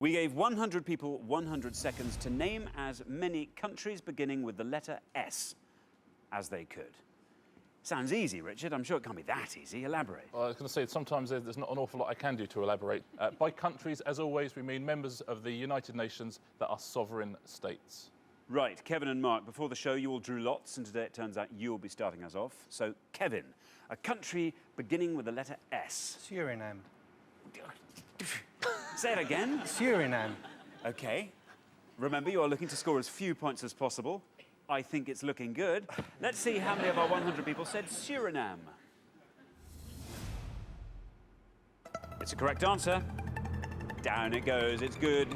We gave 100 people 100 seconds to name as many countries beginning with the letter S as they could. Sounds easy, Richard. I'm sure it can't be that easy. Elaborate. Well, I was going to say, sometimes there's not an awful lot I can do to elaborate. By countries, as always, we mean members of the United Nations that are sovereign states. Right, Kevin and Mark, before the show, you all drew lots, and today it turns out you'll be starting us off. So, Kevin, a country beginning with the letter S. Suriname. Say it again. Suriname. OK. Remember, you are looking to score as few points as possible. I think it's looking good. Let's see how many of our 100 people said Suriname. It's a correct answer. Down it goes. It's good.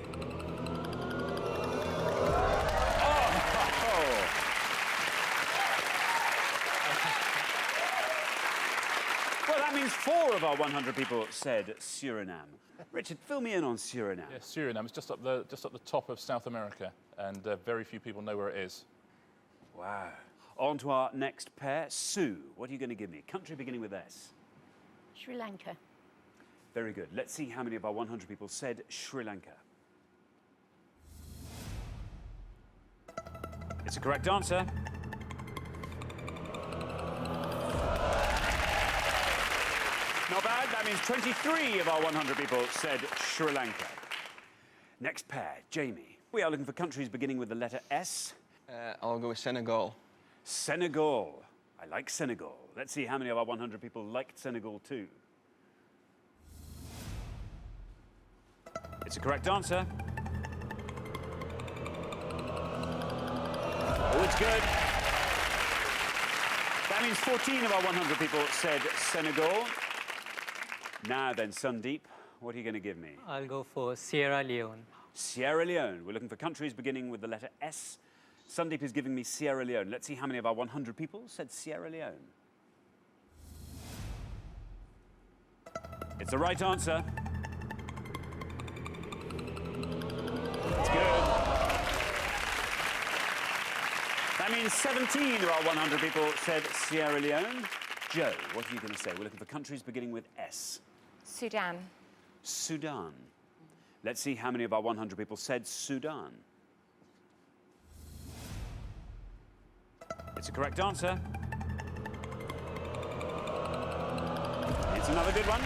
Well, that means 4 of our 100 people said Suriname. Richard, fill me in on Suriname. Yeah, Suriname is just up the top of South America, and very few people know where it is. Wow. On to our next pair. Sue, what are you going to give me? Country beginning with S. Sri Lanka. Very good. Let's see how many of our 100 people said Sri Lanka. It's a correct answer. Not bad. That means 23 of our 100 people said Sri Lanka. Next pair, Jamie. We are looking for countries beginning with the letter S. I'll go with Senegal. Senegal. I like Senegal. Let's see how many of our 100 people liked Senegal too. It's a correct answer. Oh, it's good. That means 14 of our 100 people said Senegal. Now then, Sandeep, what are you going to give me? I'll go for Sierra Leone. Sierra Leone. We're looking for countries beginning with the letter S. Sandeep is giving me Sierra Leone. Let's see how many of our 100 people said Sierra Leone. It's the right answer. It's good. That means 17 of our 100 people said Sierra Leone. Joe, what are you going to say? We're looking for countries beginning with S. Sudan. Sudan. Let's see how many of our 100 people said Sudan. It's a correct answer. It's another good one.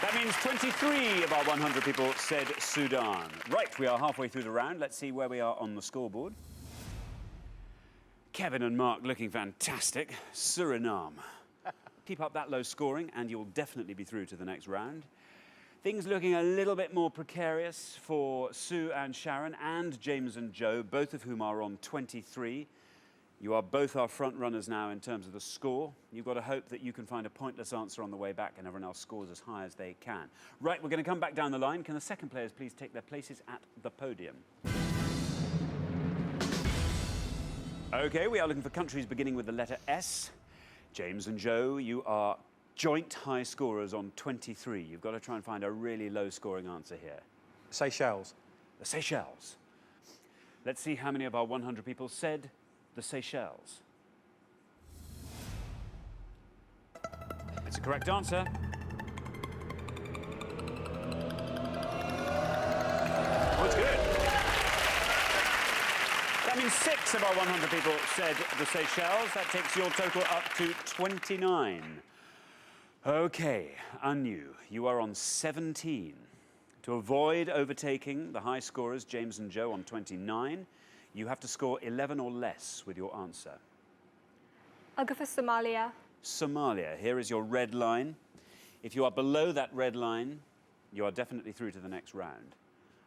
That means 23 of our 100 people said Sudan. Right, we are halfway through the round. Let's see where we are on the scoreboard. Kevin and Mark looking fantastic. Suriname. Keep up that low scoring and you'll definitely be through to the next round. Things looking a little bit more precarious for Sue and Sharon and James and Joe, both of whom are on 23. You are both our front runners now in terms of the score. You've got to hope that you can find a pointless answer on the way back and everyone else scores as high as they can. Right, we're going to come back down the line. Can the second players please take their places at the podium? OK, we are looking for countries beginning with the letter S. James and Joe, you are joint high scorers on 23. You've got to try and find a really low-scoring answer here. Seychelles. The Seychelles. Let's see how many of our 100 people said the Seychelles. It's a correct answer. Oh, it's good. That means 6 of our 100 people said the Seychelles. That takes your total up to 29. OK, Anu, you are on 17. To avoid overtaking the high scorers, James and Joe, on 29, you have to score 11 or less with your answer. I'll go for Somalia. Somalia, here is your red line. If you are below that red line, you are definitely through to the next round.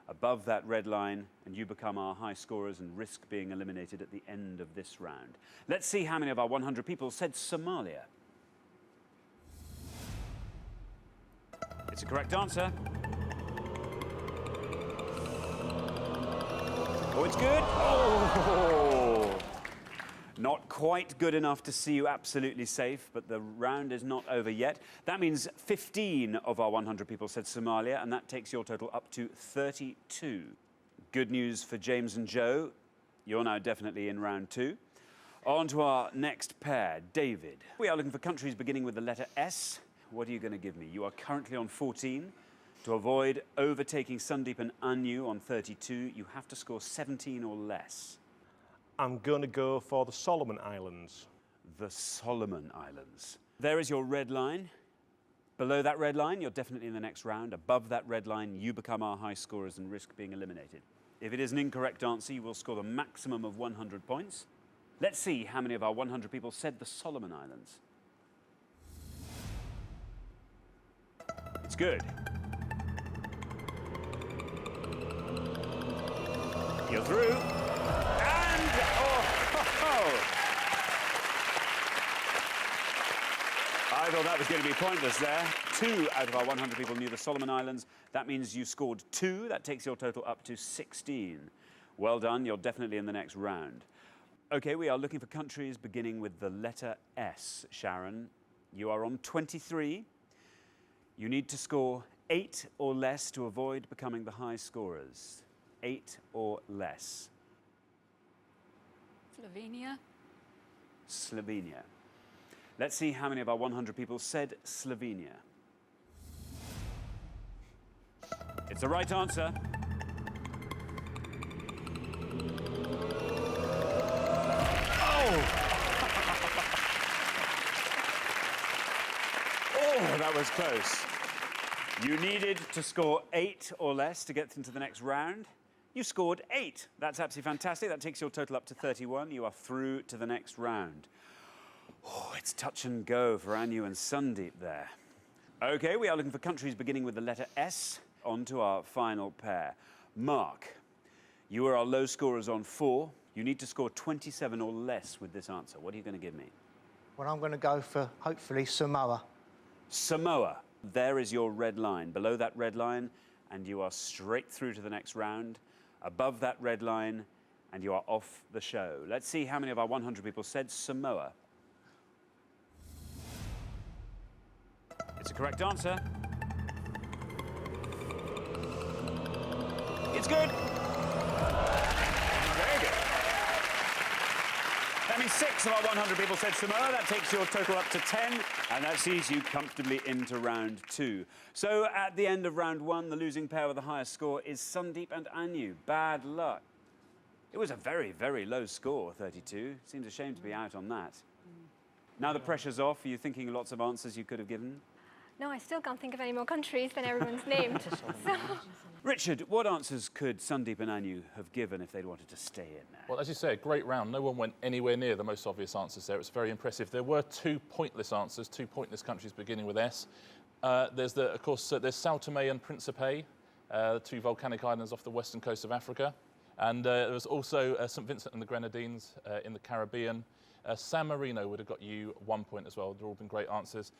Above that red line, and you become our high scorers and risk being eliminated at the end of this round. Let's see how many of our 100 people said Somalia. It's a correct answer. Oh, it's good. Oh! Not quite good enough to see you absolutely safe, but the round is not over yet. That means 15 of our 100 people said Somalia, and that takes your total up to 32. Good news for James and Joe. You're now definitely in round 2. On to our next pair, David. We are looking for countries beginning with the letter S. What are you going to give me? You are currently on 14. To avoid overtaking Sandeep and Anu on 32, you have to score 17 or less. I'm going to go for the Solomon Islands. The Solomon Islands. There is your red line. Below that red line, you're definitely in the next round. Above that red line, you become our high scorers and risk being eliminated. If it is an incorrect answer, you will score the maximum of 100 points. Let's see how many of our 100 people said the Solomon Islands. It's good. You're through. And, I thought that was going to be pointless there. 2 out of our 100 people knew the Solomon Islands. That means you scored 2. That takes your total up to 16. Well done. You're definitely in the next round. OK, we are looking for countries beginning with the letter S. Sharon, you are on 23. You need to score 8 or less to avoid becoming the high scorers. 8 or less. Slovenia. Slovenia. Let's see how many of our 100 people said Slovenia. It's the right answer. Oh, that was close. You needed to score 8 or less to get into the next round. You scored 8. That's absolutely fantastic. That takes your total up to 31. You are through to the next round. Oh, it's touch and go for Anu and Sandeep there. OK, we are looking for countries beginning with the letter S. On to our final pair. Mark, you are our low scorers on 4. You need to score 27 or less with this answer. What are you going to give me? Well, I'm going to go for, hopefully, Samoa. Samoa. There is your red line. Below that red line, and you are straight through to the next round. Above that red line, and you are off the show. Let's see how many of our 100 people said Samoa. It's a correct answer. It's good. Very good. That means 6 of our 100 people said Samoa. That takes your total up to 10, and that sees you comfortably into round 2. So at the end of round 1, the losing pair with the highest score is Sandeep and Anu. Bad luck. It was a very, very low score, 32. Seems a shame to be out on that. Now the pressure's off. Are you thinking lots of answers you could have given? No, I still can't think of any more countries than everyone's named. So. Richard, what answers could Sandeep and Anu have given if they'd wanted to stay in there? Well, as you say, a great round. No one went anywhere near the most obvious answers there. It's very impressive. There were 2 pointless answers, 2 pointless countries beginning with S. There's, of course, there's Sao Tome and Principe, 2 volcanic islands off the western coast of Africa. And there was also St. Vincent and the Grenadines in the Caribbean. San Marino would have got you 1 point as well. They've all been great answers.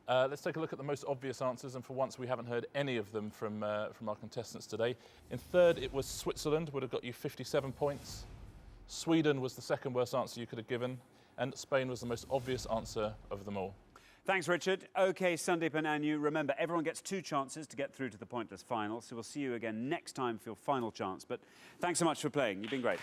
Let's take a look at the most obvious answers, and for once we haven't heard any of them from our contestants today. In third, it was Switzerland, would have got you 57 points. Sweden was the second worst answer you could have given, and Spain was the most obvious answer of them all. Thanks, Richard. OK, Sandeep and Anu, remember, everyone gets 2 chances to get through to the pointless final, so we'll see you again next time for your final chance. But thanks so much for playing. You've been great.